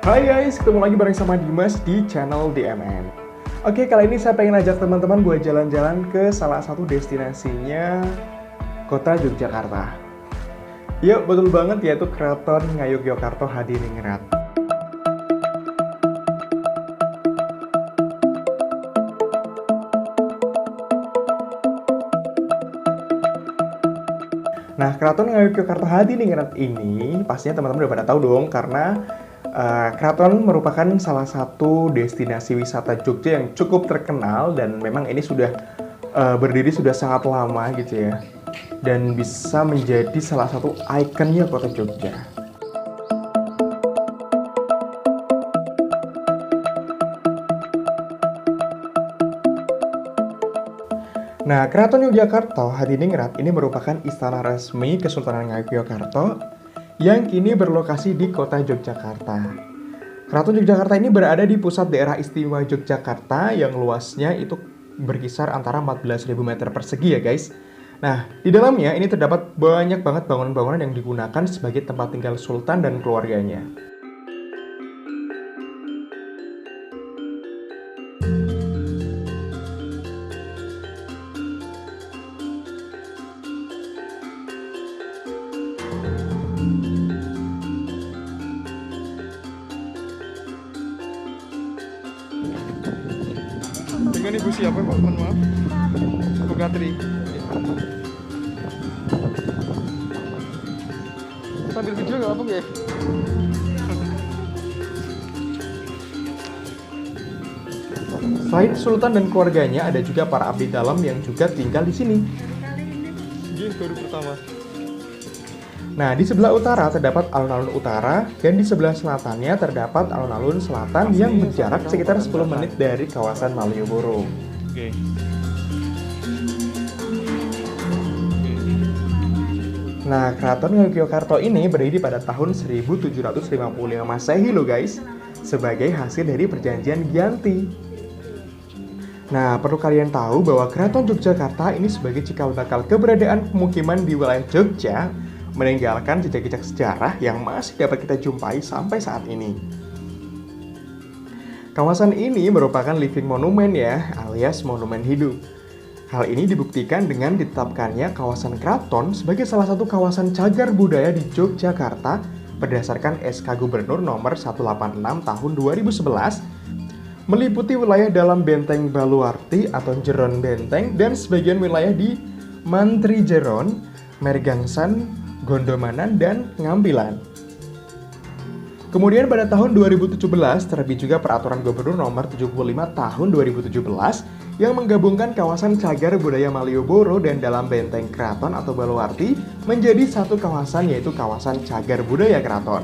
Hai guys, ketemu lagi bareng sama Dimas di channel DMN. Oke, kali ini saya pengen ajak teman-teman gue jalan-jalan ke salah satu destinasinya kota Yogyakarta. Yuk, betul banget, yaitu Keraton Ngayogyakarta Hadiningrat. Nah, Keraton Ngayogyakarta Hadiningrat ini pastinya teman-teman udah pada tahu dong, karena Keraton merupakan salah satu destinasi wisata Jogja yang cukup terkenal dan memang ini sudah berdiri sudah sangat lama gitu ya, dan bisa menjadi salah satu ikonnya kota Jogja. Nah, Keraton Yogyakarta Hadiningrat ini merupakan istana resmi Kesultanan Ngayogyakarta yang kini berlokasi di kota Yogyakarta. Keraton Yogyakarta ini berada di pusat daerah istimewa Yogyakarta yang luasnya itu berkisar antara 14.000 meter persegi ya guys. Nah, di dalamnya ini terdapat banyak banget bangunan-bangunan yang digunakan sebagai tempat tinggal Sultan dan keluarganya. Dengan ibu siapa Pak? Mohon maaf. Bu Katri. Sambil video nggak apa ya? Selain Sultan dan keluarganya, ada juga para abdi dalam yang juga tinggal di sini. Ini baru pertama. Nah, di sebelah utara terdapat alun-alun utara, dan di sebelah selatannya terdapat alun-alun selatan yang berjarak sekitar 10 menit dari kawasan Malioboro. Oke. Nah, Keraton Ngayogyakarta ini berdiri pada tahun 1755 Masehi loh guys, sebagai hasil dari perjanjian Giyanti. Nah, perlu kalian tahu bahwa Keraton Yogyakarta ini sebagai cikal bakal keberadaan pemukiman di wilayah Jogja, meninggalkan jejak-jejak sejarah yang masih dapat kita jumpai sampai saat ini. Kawasan ini merupakan living monument ya, alias monumen hidup. Hal ini dibuktikan dengan ditetapkannya kawasan Keraton sebagai salah satu kawasan cagar budaya di Yogyakarta berdasarkan SK Gubernur nomor 186 tahun 2011, meliputi wilayah dalam Benteng Baluarti atau Jeron Benteng dan sebagian wilayah di Mantri Jeron, Mergangsan, Gondomanan, dan Ngampilan. Kemudian pada tahun 2017 terbit juga Peraturan Gubernur nomor 75 tahun 2017 yang menggabungkan kawasan cagar budaya Malioboro dan dalam Benteng Keraton atau Baluarti menjadi satu kawasan, yaitu kawasan cagar budaya Keraton.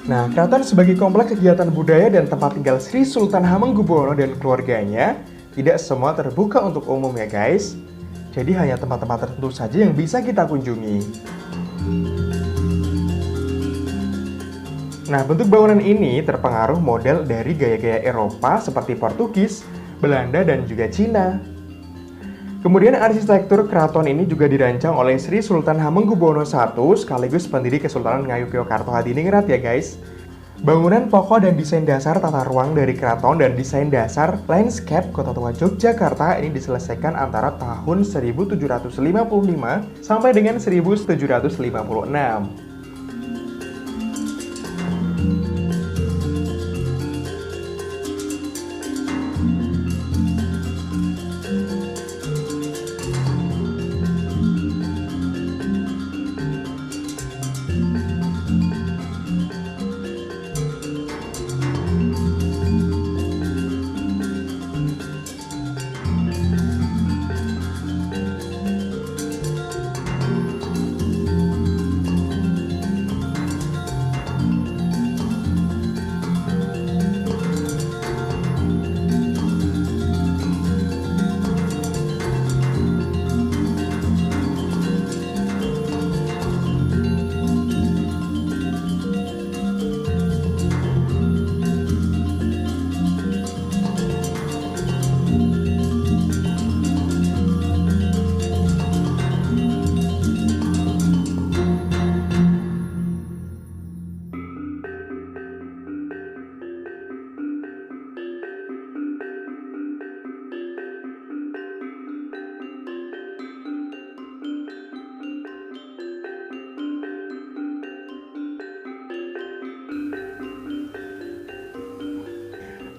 Nah, Keraton sebagai kompleks kegiatan budaya dan tempat tinggal Sri Sultan Hamengkubuwono dan keluarganya tidak semua terbuka untuk umum ya guys. Jadi hanya tempat-tempat tertentu saja yang bisa kita kunjungi. Nah, bentuk bangunan ini terpengaruh model dari gaya-gaya Eropa seperti Portugis, Belanda, dan juga Cina. Kemudian arsitektur keraton ini juga dirancang oleh Sri Sultan Hamengkubuwono I sekaligus pendiri Kesultanan Ngayogyakarta Hadiningrat ya guys. Bangunan pokok dan desain dasar tata ruang dari keraton dan desain dasar landscape Kota Tua Yogyakarta ini diselesaikan antara tahun 1755 sampai dengan 1756.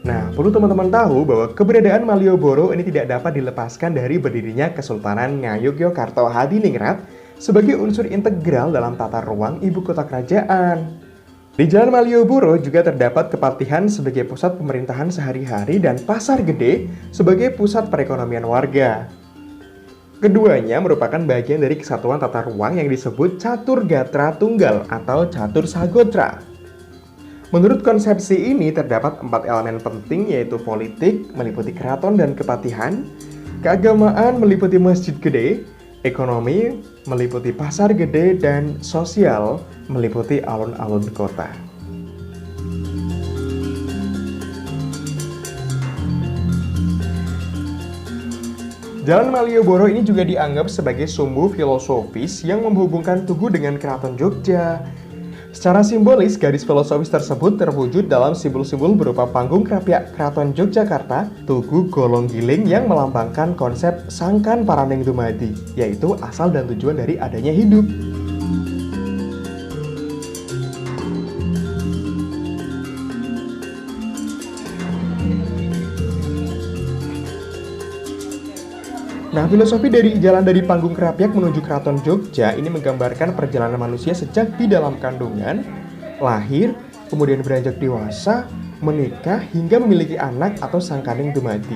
Nah, perlu teman-teman tahu bahwa keberadaan Malioboro ini tidak dapat dilepaskan dari berdirinya Kesultanan Ngayogyakarta Hadiningrat sebagai unsur integral dalam tata ruang ibu kota kerajaan. Di Jalan Malioboro juga terdapat Kepatihan sebagai pusat pemerintahan sehari-hari dan Pasar Gede sebagai pusat perekonomian warga. Keduanya merupakan bagian dari kesatuan tata ruang yang disebut Catur Gatra Tunggal atau Catur Sagotra. Menurut konsepsi ini terdapat 4 elemen penting yaitu politik meliputi keraton dan kepatihan, keagamaan meliputi masjid gede, ekonomi meliputi pasar gede, dan sosial meliputi alun-alun kota. Jalan Malioboro ini juga dianggap sebagai sumbu filosofis yang menghubungkan Tugu dengan Keraton Jogja. Secara simbolis, garis filosofis tersebut terwujud dalam simbol-simbol berupa panggung Krapyak Keraton Yogyakarta, Tugu Golong Giling yang melambangkan konsep Sangkan Paraneng Dumadi, yaitu asal dan tujuan dari adanya hidup. Nah, filosofi dari jalan dari panggung Krapyak menuju Keraton Jogja ini menggambarkan perjalanan manusia sejak di dalam kandungan, lahir, kemudian beranjak dewasa, menikah, hingga memiliki anak atau sangkaning dumadi.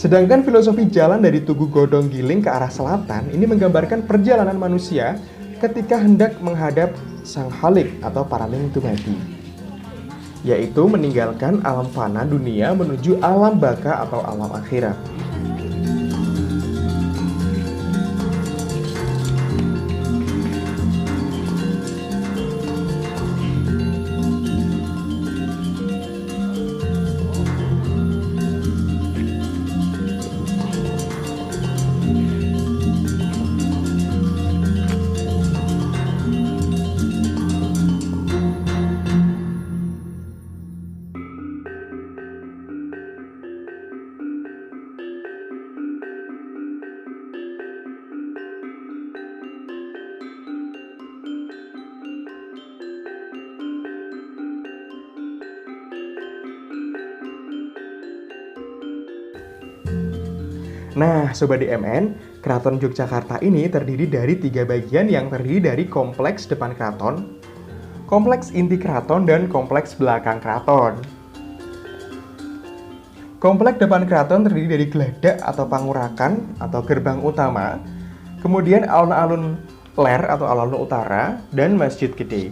Sedangkan filosofi jalan dari Tugu Godong Giling ke arah selatan ini menggambarkan perjalanan manusia ketika hendak menghadap Sang Halik atau Paraneng Dumadi, yaitu meninggalkan alam fana dunia menuju alam baka atau alam akhirat. Nah, Sobat DMN, Keraton Yogyakarta ini terdiri dari 3 bagian yang terdiri dari kompleks depan keraton, kompleks inti keraton, dan kompleks belakang keraton. Kompleks depan keraton terdiri dari geladak atau pangurakan atau gerbang utama, kemudian alun-alun ler atau alun-alun utara, dan masjid gede.